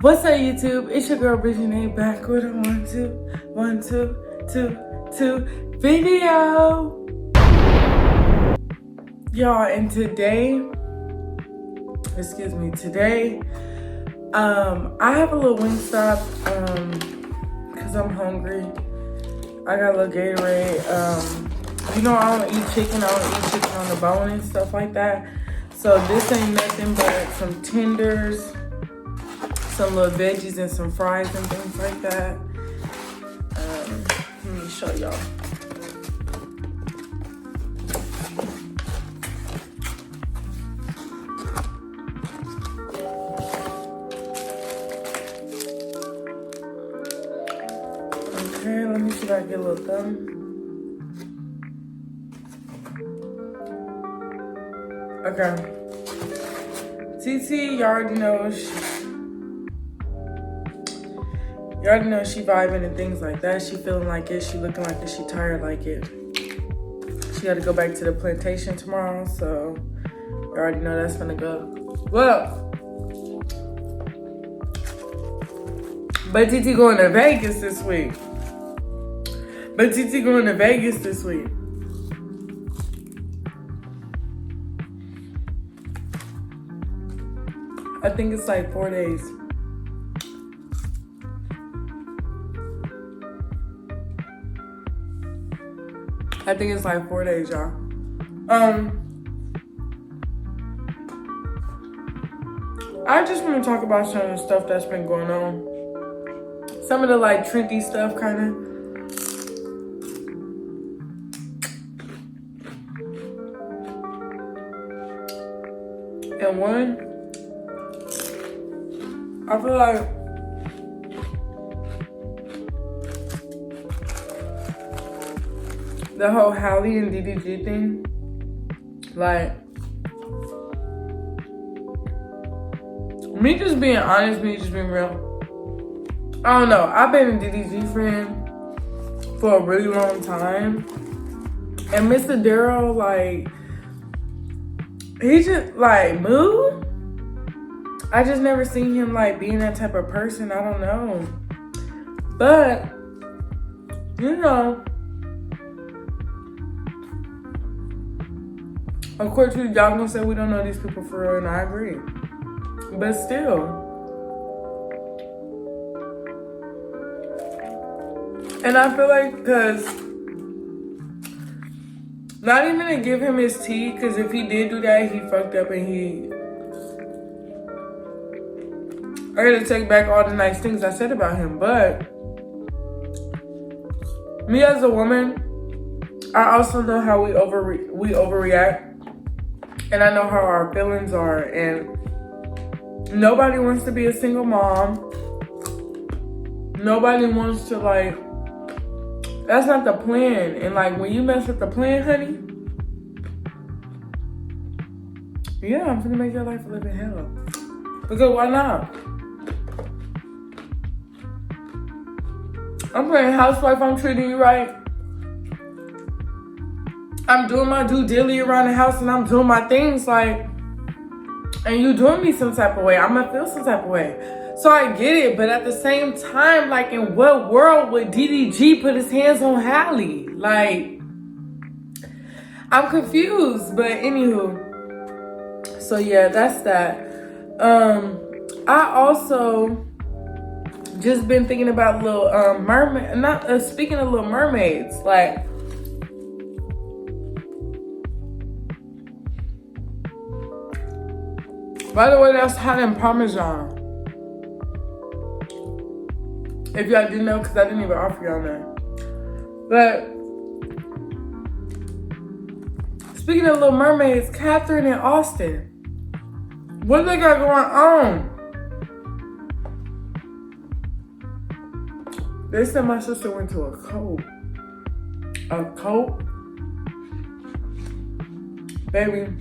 What's up, YouTube? It's your girl Brittany back with a 1, 2, 2 video. Y'all, and today, I have a little Wingstop, cause I'm hungry. I got a little Gatorade. You know I don't eat chicken. I don't eat chicken on the bone and stuff like that. So this ain't nothing but some tenders, some little veggies and some fries and things like that. Let me show y'all. Okay, let me see if I can get a little thumb. Okay. TT, you already know she vibing and things like that. She feeling like it. She looking like it. She tired like it. She got to go back to the plantation tomorrow, so you already know that's gonna go. Well, but TT going to Vegas this week. I think it's like 4 days. I think it's like 4 days, y'all. I just want to talk about some of the stuff that's been going on. Some of the like trendy stuff, kind of. And one, I feel like the whole Halle and DDG thing, like, me just being honest, me just being real, I don't know. I've been a DDG friend for a really long time. And Mr. Daryl, like, he just, like, moved. I just never seen him, like, being that type of person. I don't know. But, you know, of course, y'all gonna say we don't know these people for real, and I agree. But still. And I feel like, because, not even to give him his tea, because if he did do that, he fucked up and I gotta take back all the nice things I said about him. But me as a woman, I also know how we overreact. And I know how our feelings are. And nobody wants to be a single mom. Nobody wants to, like, that's not the plan. And, like, when you mess with the plan, honey, yeah, I'm gonna make your life a living hell. Because why not? I'm playing housewife, I'm treating you right. I'm doing my due diligence around the house and I'm doing my things, like, and you doing me some type of way. I'm gonna feel some type of way. So I get it, but at the same time, like, in what world would DDG put his hands on Halle? Like, I'm confused, but anywho. So yeah, that's that. I also just been thinking about little mermaid, speaking of Little Mermaids, like, by the way, that's hot and Parmesan. If y'all didn't know, because I didn't even offer y'all that. But speaking of Little Mermaids, Catherine and Austin, what do they got going on? They said my sister went to a cult. A cult? Baby,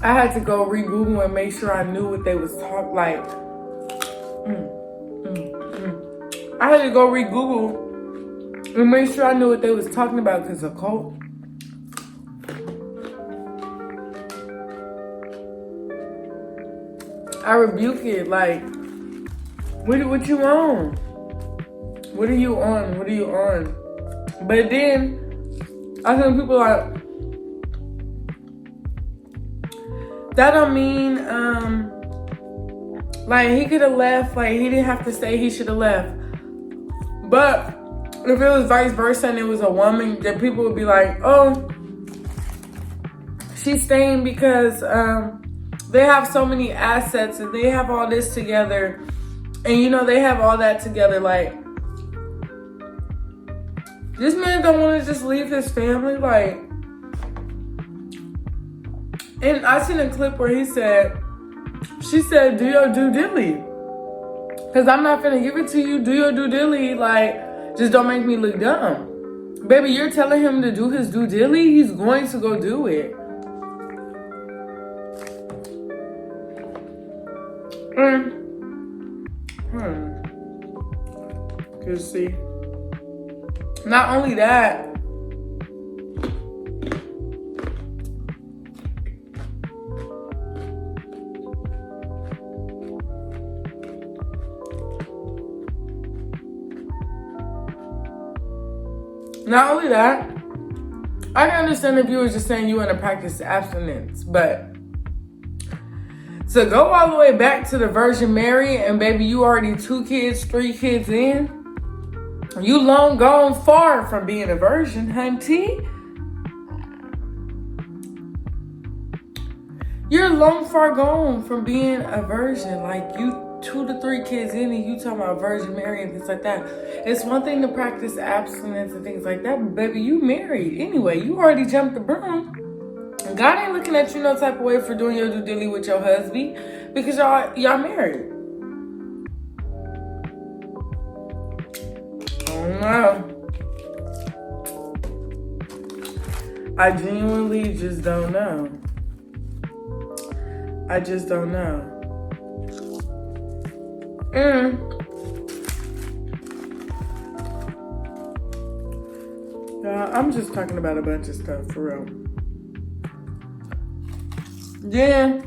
I had to go re-Google and make sure I knew what they was talking, like, I had to go re-Google and make sure I knew what they was talking about, because a cult. I rebuke it. Like, What you on? What are you on? What are you on? But then I think people like that don't mean like he could have left, like he didn't have to stay, he should have left. But if it was vice versa and it was a woman, then people would be like, oh, she's staying because they have so many assets and they have all this together. And you know, they have all that together. Like, this man don't want to just leave his family. Like, and I seen a clip where she said, do your due dilly. Because I'm not finna give it to you. Do your due dilly. Like, just don't make me look dumb. Baby, you're telling him to do his due dilly? He's going to go do it. You see. Not only that, I can understand if you were just saying you want to practice abstinence, but to go all the way back to the Virgin Mary and baby, you already 2 kids, 3 kids in, you long gone far from being a virgin, hunty. You're long far gone from being a virgin. Like, you 2 to 3 kids in and you talking about Virgin Mary and things like that. It's one thing to practice abstinence and things like that, but baby, you married. Anyway, you already jumped the broom. God ain't looking at you no type of way for doing your due dilly with your husband because y'all married. No. I genuinely just don't know. I just don't know. I'm just talking about a bunch of stuff for real. Yeah.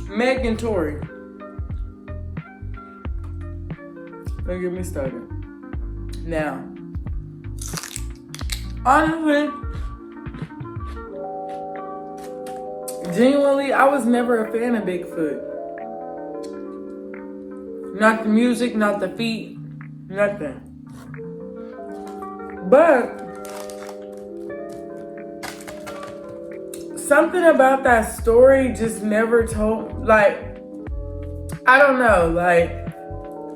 Meg and Tori. Don't get me started. Now, honestly, genuinely, I was never a fan of Bigfoot. Not the music, not the feet, nothing. But something about that story just never told, like, I don't know, like,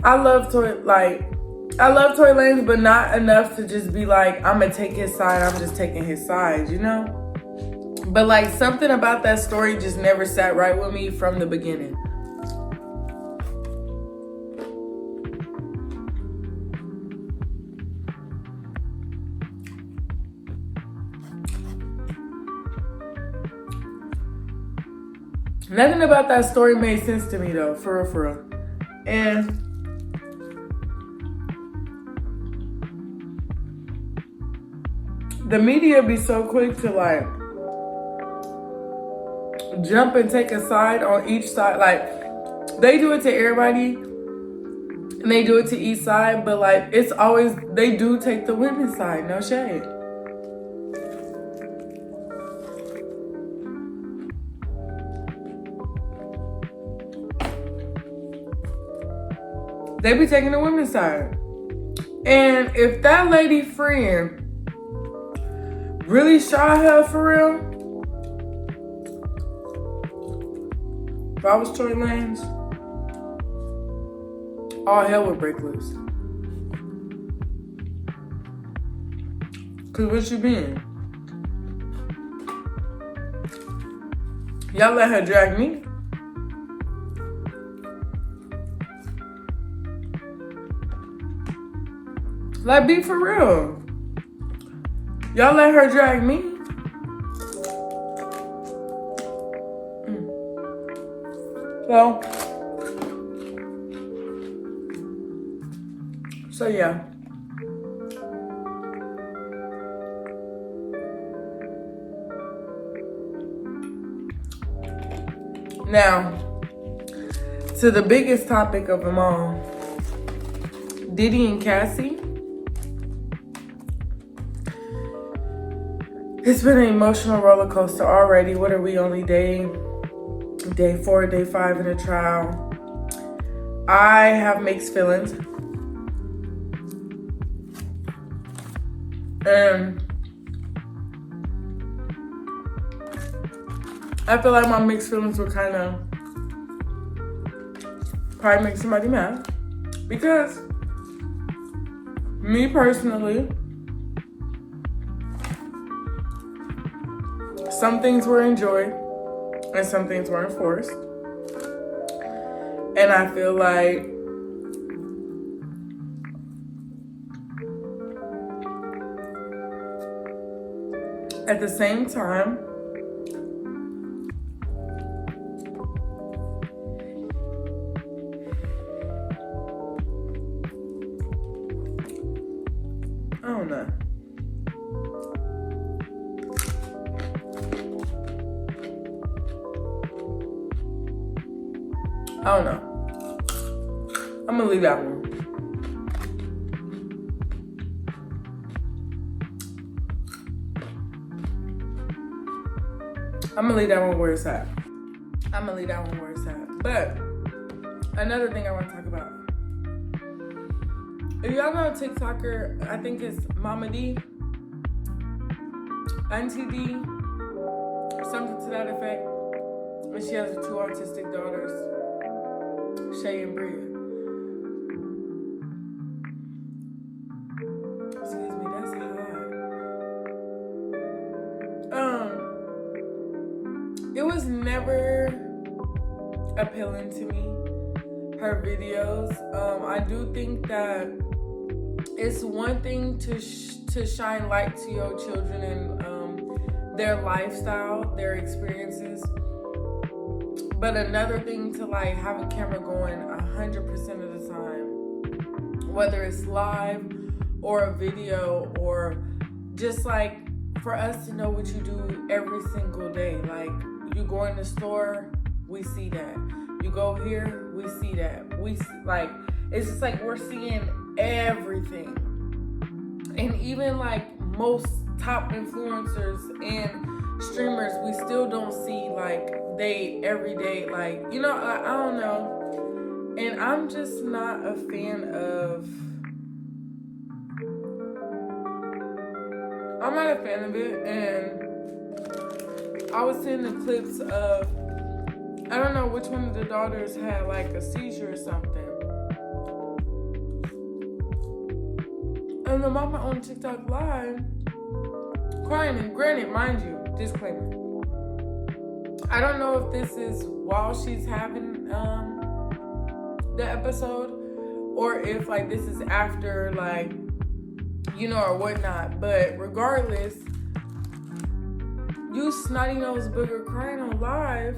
I love Tory Lanez, but not enough to just be like, I'm gonna take his side, I'm just taking his side, you know? But like, something about that story just never sat right with me from the beginning. Nothing about that story made sense to me though, for real. And the media be so quick to like jump and take a side on each side. Like, they do it to everybody and they do it to each side, but like, it's always, they do take the women's side, no shade. They be taking the women's side. And if that lady friend really shot her for real, if I was Tory Lanez, all hell would break loose. Cause what you been? Y'all let her drag me? Like, be for real. Y'all let her drag me? So yeah. Now, to the biggest topic of them all, Diddy and Cassie. It's been an emotional roller coaster already. What are we, only day 4, day 5 in the trial? I have mixed feelings. And I feel like my mixed feelings were kind of probably make somebody mad. Because me personally, some things were enjoyed and some things were enforced. And I feel like at the same time, I don't know. I don't know. I'm gonna leave that one. I'm gonna leave that one where it's at. But another thing I want to talk about. If y'all know a TikToker, I think it's Mama D, Auntie D, something to that effect. And she has 2 autistic daughters, Shay and Bria. Excuse me, that's hot. It was never appealing to me, her videos. I do think that it's one thing to shine light to your children and their lifestyle, their experiences. But another thing to like have a camera going 100% of the time, whether it's live or a video, or just like for us to know what you do every single day. Like you go in the store, we see that. You go here, we see that. Like it's just like we're seeing everything. And even like most top influencers and streamers, we still don't see like they every day, like, you know, I don't know. And I'm just not a fan of it. And I was seeing the clips of, I don't know which one of the daughters had like a seizure or something. And the mama on TikTok live crying, and granted, mind you, disclaimer, I don't know if this is while she's having the episode, or if like this is after, like, you know, or whatnot. But regardless, you snotty nose booger crying on live,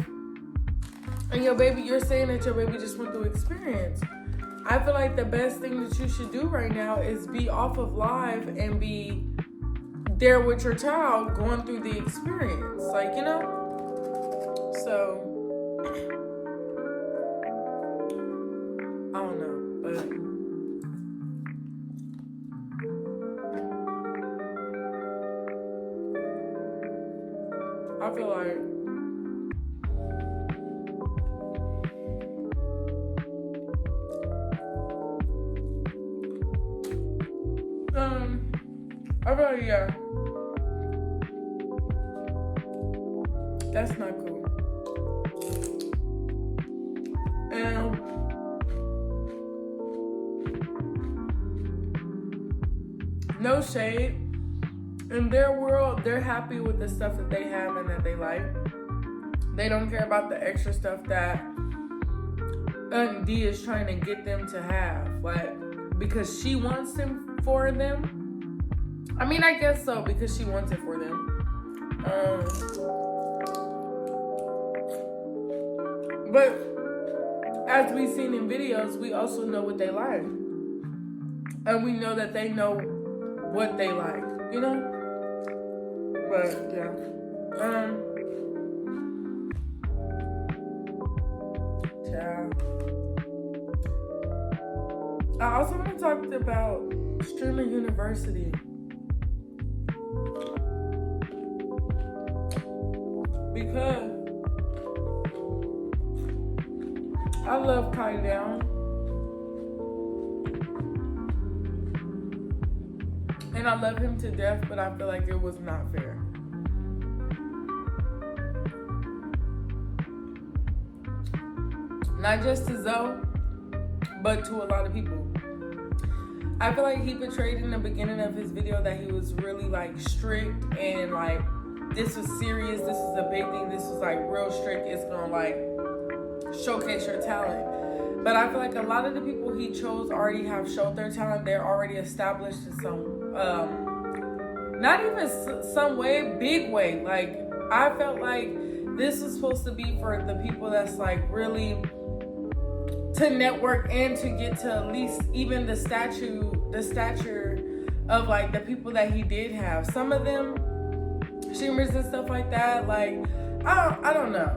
and you're saying that your baby just went through experience. I feel like the best thing that you should do right now is be off of live and be there with your child going through the experience. Like, you know? So, I don't know, but I feel like yeah, that's not cool. And no shade. In their world, they're happy with the stuff that they have and that they like. They don't care about the extra stuff that Aunt D is trying to get them to have, like, because she wants them for them. I mean, I guess so, because she wants it for them. But as we've seen in videos, we also know what they like. And we know that they know what they like, you know? But, yeah. I also want to talk about Streamer University. Because I love Kai Down. And I love him to death, but I feel like it was not fair. Not just to Zoe, but to a lot of people. I feel like he portrayed in the beginning of his video that he was really like strict and like this was serious, this is a big thing, this was like real strict, it's gonna like showcase your talent. But I feel like a lot of the people he chose already have showed their talent. They're already established in some, not even some way, big way. Like, I felt like this was supposed to be for the people that's like really to network and to get to at least even the stature of like the people that he did have. Some of them, streamers and stuff like that, like, I don't know.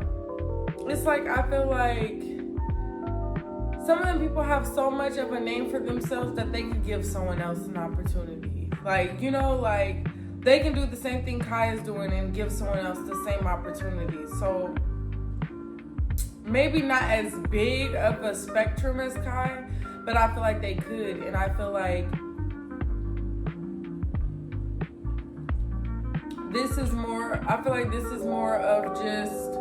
It's like, I feel like some of them people have so much of a name for themselves that they could give someone else an opportunity. Like, you know, like they can do the same thing Kai is doing and give someone else the same opportunity. So maybe not as big of a spectrum as Kai, but I feel like they could. And I feel like this is more of just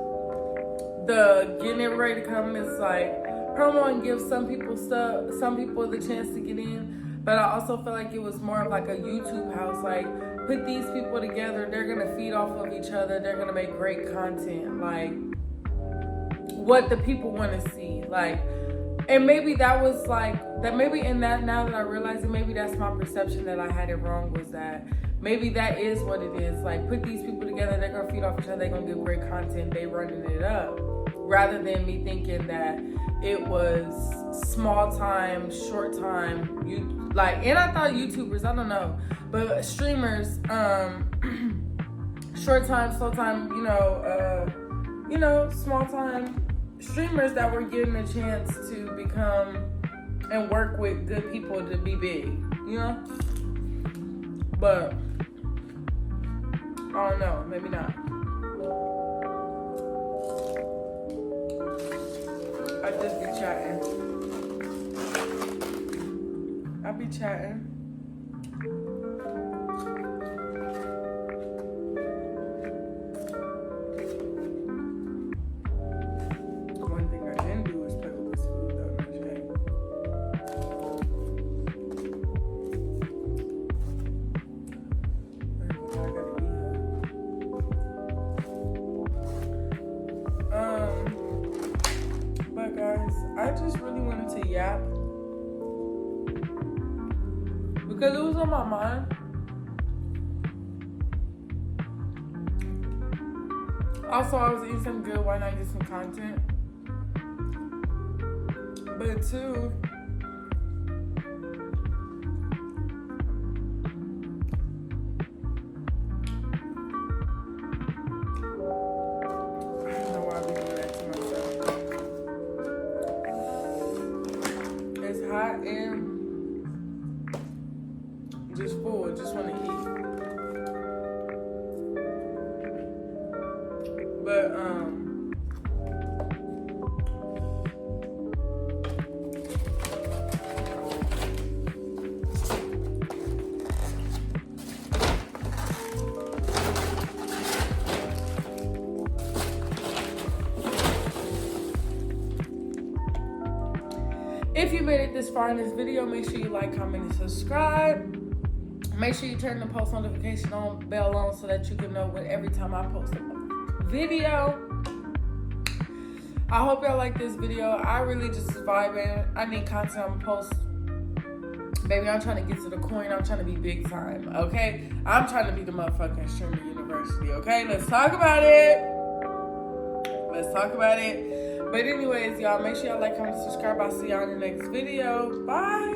the getting ready to come. It's like promo and give some people the chance to get in, but I also feel like it was more of like a YouTube house. Like, put these people together, they're gonna feed off of each other, they're gonna make great content, like what the people want to see. Like, and maybe that was like that, maybe in that, now that I realize it, maybe that's my perception that I had it wrong, was that maybe that is what it is. Like, put these people together, they're gonna feed off each other, they're gonna give great content, they running it up, rather than me thinking that it was small time, short time, and I thought YouTubers, I don't know, but streamers, short time, slow time, small time streamers that were getting a chance to become and work with good people to be big, you know? But I don't know, maybe not. I just be chatting. I be chatting. One thing I didn't do is play with this food though, no shade. I gotta eat her. But guys, I just really wanted to yap because it was on my mind. Also, I was eating some good, why not get some content? But two, I don't know why I be doing that to myself. It's hot and just full, just want to eat. But if you made it this far in this video, make sure you like, comment, and subscribe. Make sure you turn the post notification bell on so that you can know when every time I post a video. I hope y'all like this video. I really just vibing. I need content on post. Baby, I'm trying to get to the coin. I'm trying to be big time, okay? I'm trying to be the motherfucking Streamer University, okay? Let's talk about it. Let's talk about it. But anyways, y'all, make sure y'all like, comment, subscribe. I'll see y'all in the next video. Bye.